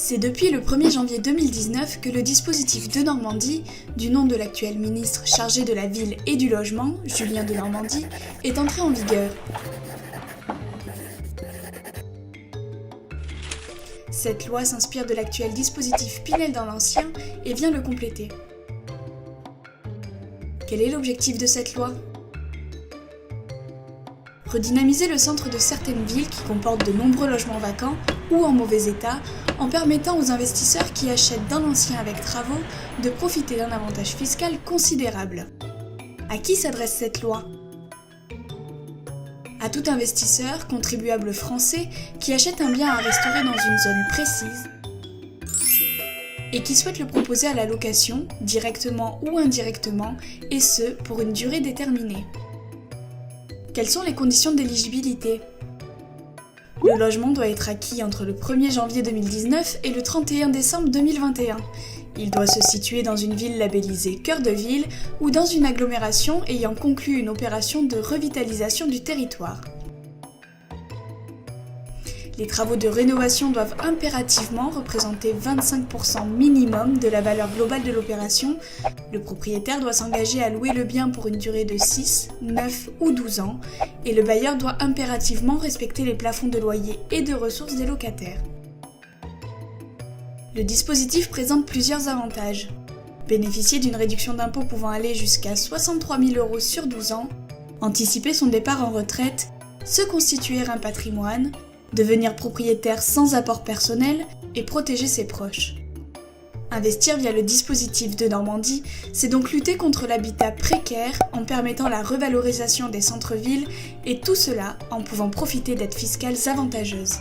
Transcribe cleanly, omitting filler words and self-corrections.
C'est depuis le 1er janvier 2019 que le dispositif Denormandie, du nom de l'actuel ministre chargé de la ville et du logement, Julien Denormandie, est entré en vigueur. Cette loi s'inspire de l'actuel dispositif Pinel dans l'ancien et vient le compléter. Quel est l'objectif de cette loi ? Redynamiser le centre de certaines villes qui comportent de nombreux logements vacants ou en mauvais état, en permettant aux investisseurs qui achètent dans l'ancien avec travaux de profiter d'un avantage fiscal considérable. À qui s'adresse cette loi ? À tout investisseur, contribuable français, qui achète un bien à restaurer dans une zone précise et qui souhaite le proposer à la location, directement ou indirectement, et ce, pour une durée déterminée. Quelles sont les conditions d'éligibilité ? Le logement doit être acquis entre le 1er janvier 2019 et le 31 décembre 2021. Il doit se situer dans une ville labellisée cœur de ville ou dans une agglomération ayant conclu une opération de revitalisation du territoire. Les travaux de rénovation doivent impérativement représenter 25% minimum de la valeur globale de l'opération. Le propriétaire doit s'engager à louer le bien pour une durée de 6, 9 ou 12 ans et le bailleur doit impérativement respecter les plafonds de loyer et de ressources des locataires. Le dispositif présente plusieurs avantages. Bénéficier d'une réduction d'impôt pouvant aller jusqu'à 63 000 € sur 12 ans, anticiper son départ en retraite, se constituer un patrimoine, devenir propriétaire sans apport personnel et protéger ses proches. Investir via le dispositif Denormandie, c'est donc lutter contre l'habitat précaire en permettant la revalorisation des centres-villes et tout cela en pouvant profiter d'aides fiscales avantageuses.